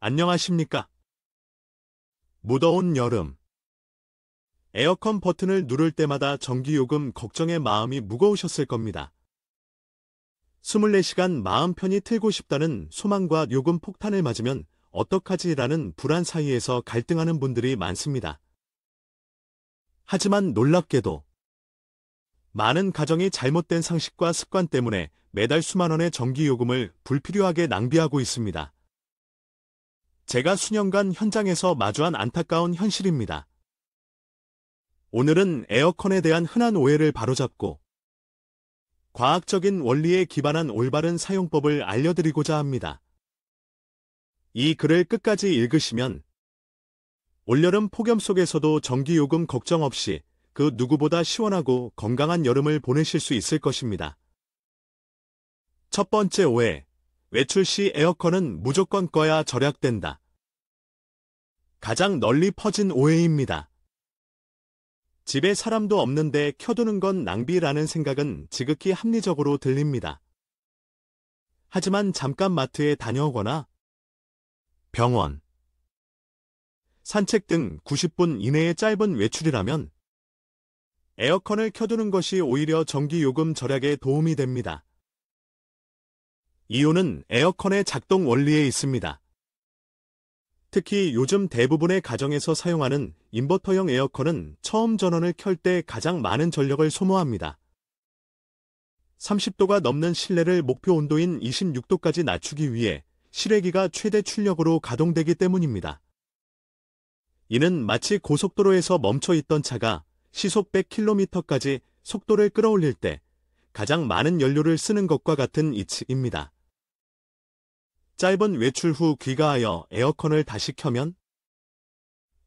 안녕하십니까? 무더운 여름. 에어컨 버튼을 누를 때마다 전기요금 걱정에 마음이 무거우셨을 겁니다. 24시간 마음 편히 틀고 싶다는 소망과 요금 폭탄을 맞으면 어떡하지라는 불안 사이에서 갈등하는 분들이 많습니다. 하지만 놀랍게도 많은 가정이 잘못된 상식과 습관 때문에 매달 수만 원의 전기요금을 불필요하게 낭비하고 있습니다. 제가 수년간 현장에서 마주한 안타까운 현실입니다. 오늘은 에어컨에 대한 흔한 오해를 바로잡고 과학적인 원리에 기반한 올바른 사용법을 알려드리고자 합니다. 이 글을 끝까지 읽으시면 올여름 폭염 속에서도 전기요금 걱정 없이 그 누구보다 시원하고 건강한 여름을 보내실 수 있을 것입니다. 첫 번째 오해, 외출 시 에어컨은 무조건 꺼야 절약된다. 가장 널리 퍼진 오해입니다. 집에 사람도 없는데 켜두는 건 낭비라는 생각은 지극히 합리적으로 들립니다. 하지만 잠깐 마트에 다녀오거나 병원, 산책 등 90분 이내의 짧은 외출이라면 에어컨을 켜두는 것이 오히려 전기요금 절약에 도움이 됩니다. 이유는 에어컨의 작동 원리에 있습니다. 특히 요즘 대부분의 가정에서 사용하는 인버터형 에어컨은 처음 전원을 켤 때 가장 많은 전력을 소모합니다. 30도가 넘는 실내를 목표 온도인 26도까지 낮추기 위해 실외기가 최대 출력으로 가동되기 때문입니다. 이는 마치 고속도로에서 멈춰 있던 차가 시속 100km까지 속도를 끌어올릴 때 가장 많은 연료를 쓰는 것과 같은 이치입니다. 짧은 외출 후 귀가하여 에어컨을 다시 켜면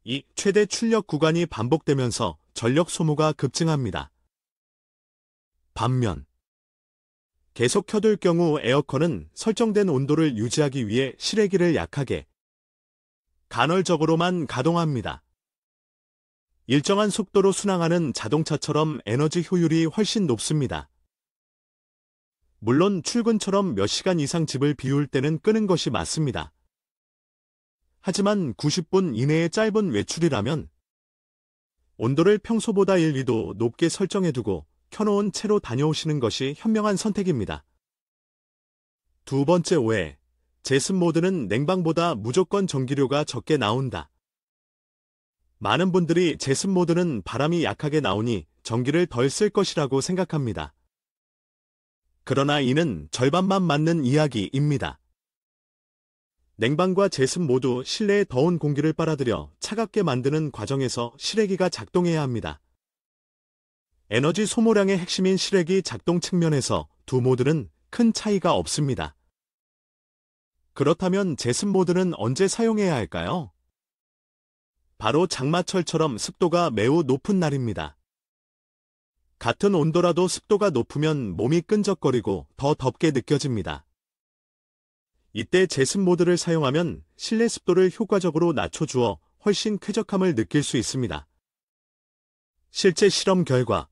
이 최대 출력 구간이 반복되면서 전력 소모가 급증합니다. 반면 계속 켜둘 경우 에어컨은 설정된 온도를 유지하기 위해 실외기를 약하게 간헐적으로만 가동합니다. 일정한 속도로 순항하는 자동차처럼 에너지 효율이 훨씬 높습니다. 물론 출근처럼 몇 시간 이상 집을 비울 때는 끄는 것이 맞습니다. 하지만 90분 이내의 짧은 외출이라면 온도를 평소보다 1, 2도 높게 설정해두고 켜놓은 채로 다녀오시는 것이 현명한 선택입니다. 두 번째 오해, 제습 모드는 냉방보다 무조건 전기료가 적게 나온다. 많은 분들이 제습 모드는 바람이 약하게 나오니 전기를 덜 쓸 것이라고 생각합니다. 그러나 이는 절반만 맞는 이야기입니다. 냉방과 제습 모두 실내에 더운 공기를 빨아들여 차갑게 만드는 과정에서 실외기가 작동해야 합니다. 에너지 소모량의 핵심인 실외기 작동 측면에서 두 모드는 큰 차이가 없습니다. 그렇다면 제습 모드는 언제 사용해야 할까요? 바로 장마철처럼 습도가 매우 높은 날입니다. 같은 온도라도 습도가 높으면 몸이 끈적거리고 더 덥게 느껴집니다. 이때 제습 모드를 사용하면 실내 습도를 효과적으로 낮춰주어 훨씬 쾌적함을 느낄 수 있습니다. 실제 실험 결과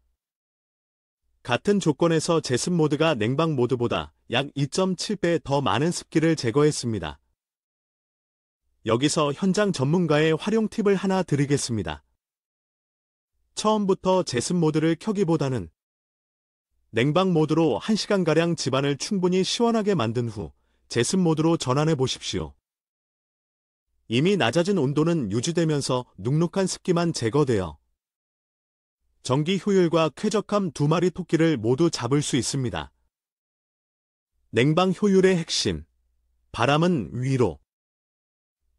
같은 조건에서 제습 모드가 냉방 모드보다 약 2.7배 더 많은 습기를 제거했습니다. 여기서 현장 전문가의 활용 팁을 하나 드리겠습니다. 처음부터 제습 모드를 켜기보다는 냉방 모드로 1시간가량 집안을 충분히 시원하게 만든 후 제습 모드로 전환해 보십시오. 이미 낮아진 온도는 유지되면서 눅눅한 습기만 제거되어 전기 효율과 쾌적함 두 마리 토끼를 모두 잡을 수 있습니다. 냉방 효율의 핵심, 바람은 위로,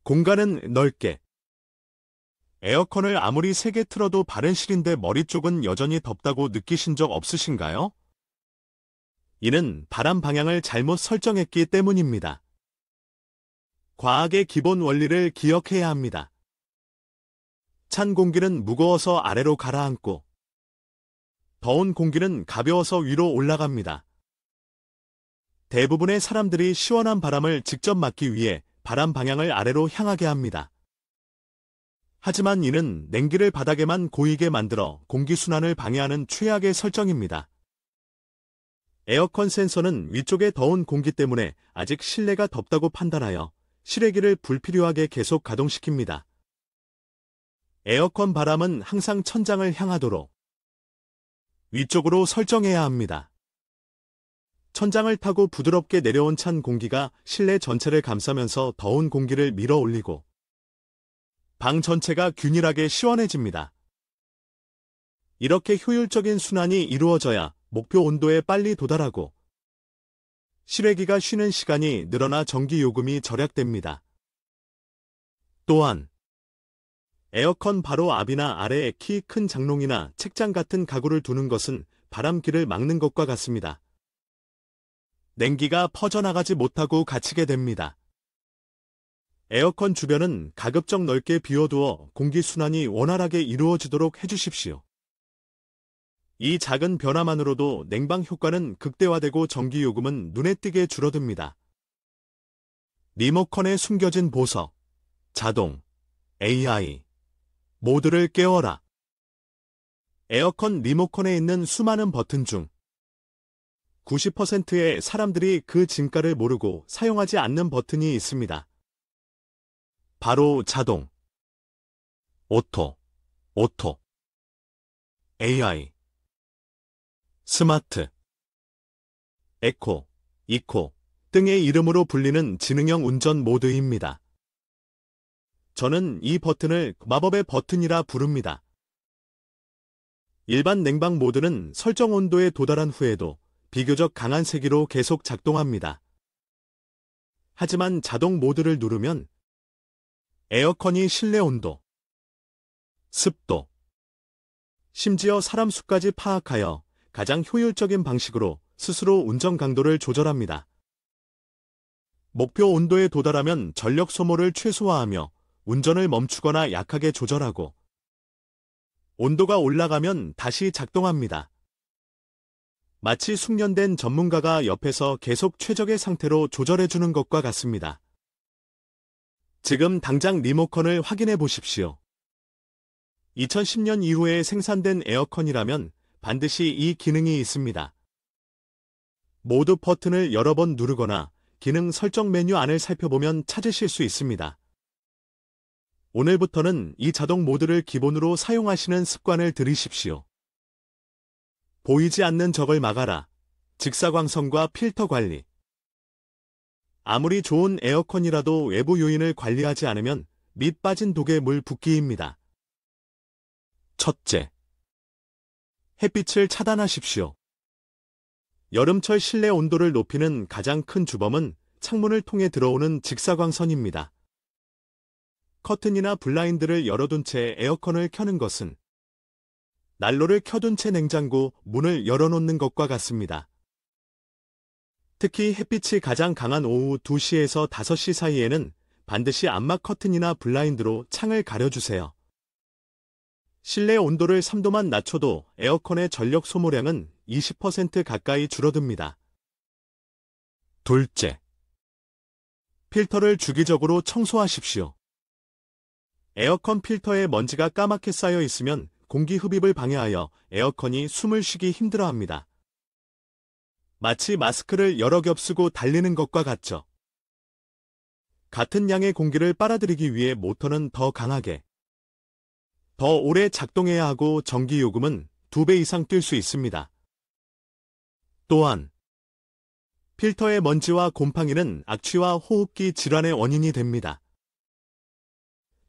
공간은 넓게. 에어컨을 아무리 세게 틀어도 바른 실인데 머리 쪽은 여전히 덥다고 느끼신 적 없으신가요? 이는 바람 방향을 잘못 설정했기 때문입니다. 과학의 기본 원리를 기억해야 합니다. 찬 공기는 무거워서 아래로 가라앉고 더운 공기는 가벼워서 위로 올라갑니다. 대부분의 사람들이 시원한 바람을 직접 맞기 위해 바람 방향을 아래로 향하게 합니다. 하지만 이는 냉기를 바닥에만 고이게 만들어 공기순환을 방해하는 최악의 설정입니다. 에어컨 센서는 위쪽의 더운 공기 때문에 아직 실내가 덥다고 판단하여 실외기를 불필요하게 계속 가동시킵니다. 에어컨 바람은 항상 천장을 향하도록 위쪽으로 설정해야 합니다. 천장을 타고 부드럽게 내려온 찬 공기가 실내 전체를 감싸면서 더운 공기를 밀어 올리고 방 전체가 균일하게 시원해집니다. 이렇게 효율적인 순환이 이루어져야 목표 온도에 빨리 도달하고 실외기가 쉬는 시간이 늘어나 전기 요금이 절약됩니다. 또한 에어컨 바로 앞이나 아래에 키 큰 장롱이나 책장 같은 가구를 두는 것은 바람길을 막는 것과 같습니다. 냉기가 퍼져나가지 못하고 갇히게 됩니다. 에어컨 주변은 가급적 넓게 비워두어 공기순환이 원활하게 이루어지도록 해주십시오. 이 작은 변화만으로도 냉방 효과는 극대화되고 전기요금은 눈에 띄게 줄어듭니다. 리모컨에 숨겨진 보석, 자동, AI, 모두를 깨워라. 에어컨 리모컨에 있는 수많은 버튼 중 90%의 사람들이 그 진가를 모르고 사용하지 않는 버튼이 있습니다. 바로 자동, 오토, AI, 스마트, 에코, 이코 등의 이름으로 불리는 지능형 운전 모드입니다. 저는 이 버튼을 마법의 버튼이라 부릅니다. 일반 냉방 모드는 설정 온도에 도달한 후에도 비교적 강한 세기로 계속 작동합니다. 하지만 자동 모드를 누르면 에어컨이 실내 온도, 습도, 심지어 사람 수까지 파악하여 가장 효율적인 방식으로 스스로 운전 강도를 조절합니다. 목표 온도에 도달하면 전력 소모를 최소화하며 운전을 멈추거나 약하게 조절하고 온도가 올라가면 다시 작동합니다. 마치 숙련된 전문가가 옆에서 계속 최적의 상태로 조절해주는 것과 같습니다. 지금 당장 리모컨을 확인해 보십시오. 2010년 이후에 생산된 에어컨이라면 반드시 이 기능이 있습니다. 모드 버튼을 여러 번 누르거나 기능 설정 메뉴 안을 살펴보면 찾으실 수 있습니다. 오늘부터는 이 자동 모드를 기본으로 사용하시는 습관을 들이십시오. 보이지 않는 적을 막아라. 직사광선과 필터 관리. 아무리 좋은 에어컨이라도 외부 요인을 관리하지 않으면 밑 빠진 독에 물 붓기입니다. 첫째, 햇빛을 차단하십시오. 여름철 실내 온도를 높이는 가장 큰 주범은 창문을 통해 들어오는 직사광선입니다. 커튼이나 블라인드를 열어둔 채 에어컨을 켜는 것은 난로를 켜둔 채 냉장고 문을 열어놓는 것과 같습니다. 특히 햇빛이 가장 강한 오후 2시에서 5시 사이에는 반드시 암막 커튼이나 블라인드로 창을 가려주세요. 실내 온도를 3도만 낮춰도 에어컨의 전력 소모량은 20% 가까이 줄어듭니다. 둘째, 필터를 주기적으로 청소하십시오. 에어컨 필터에 먼지가 까맣게 쌓여 있으면 공기 흡입을 방해하여 에어컨이 숨을 쉬기 힘들어합니다. 마치 마스크를 여러 겹 쓰고 달리는 것과 같죠. 같은 양의 공기를 빨아들이기 위해 모터는 더 강하게, 더 오래 작동해야 하고 전기 요금은 2배 이상 뛸 수 있습니다. 또한 필터의 먼지와 곰팡이는 악취와 호흡기 질환의 원인이 됩니다.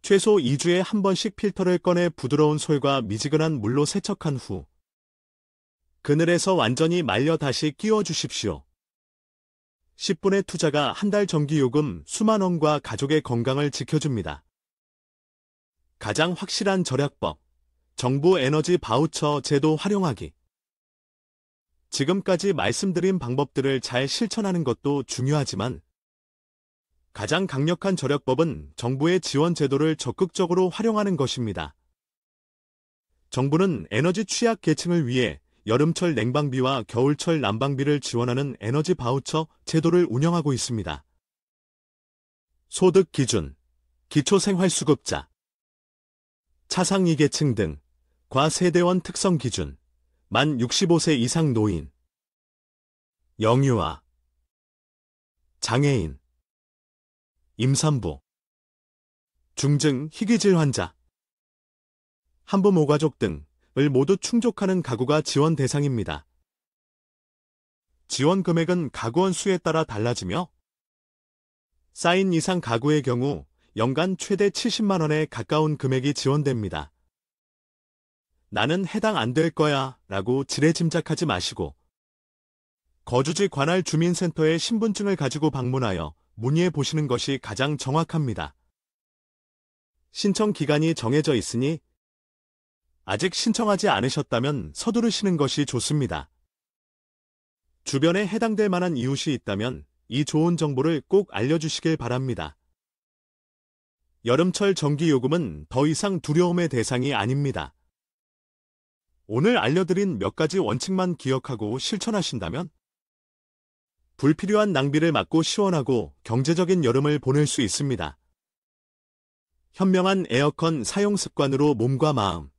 최소 2주에 한 번씩 필터를 꺼내 부드러운 솔과 미지근한 물로 세척한 후 그늘에서 완전히 말려 다시 끼워주십시오. 10분의 투자가 한 달 전기요금 수만 원과 가족의 건강을 지켜줍니다. 가장 확실한 절약법, 정부 에너지 바우처 제도 활용하기. 지금까지 말씀드린 방법들을 잘 실천하는 것도 중요하지만 가장 강력한 절약법은 정부의 지원 제도를 적극적으로 활용하는 것입니다. 정부는 에너지 취약 계층을 위해 여름철 냉방비와 겨울철 난방비를 지원하는 에너지 바우처 제도를 운영하고 있습니다. 소득 기준, 기초생활수급자, 차상위 계층 등 과세대원 특성 기준, 만 65세 이상 노인, 영유아, 장애인, 임산부, 중증 희귀질 환자, 한부 모가족 등을 모두 충족하는 가구가 지원 대상입니다. 지원 금액은 가구원 수에 따라 달라지며 4인 이상 가구의 경우 연간 최대 70만 원에 가까운 금액이 지원됩니다. 나는 해당 안 될 거야 라고 지레짐작하지 마시고 거주지 관할 주민센터에 신분증을 가지고 방문하여 문의해 보시는 것이 가장 정확합니다. 신청 기간이 정해져 있으니 아직 신청하지 않으셨다면 서두르시는 것이 좋습니다. 주변에 해당될 만한 이웃이 있다면 이 좋은 정보를 꼭 알려주시길 바랍니다. 여름철 전기요금은 더 이상 두려움의 대상이 아닙니다. 오늘 알려드린 몇 가지 원칙만 기억하고 실천하신다면 불필요한 낭비를 막고 시원하고 경제적인 여름을 보낼 수 있습니다. 현명한 에어컨 사용 습관으로 몸과 마음,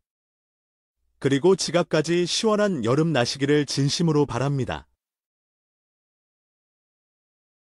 그리고 지갑까지 시원한 여름 나시기를 진심으로 바랍니다.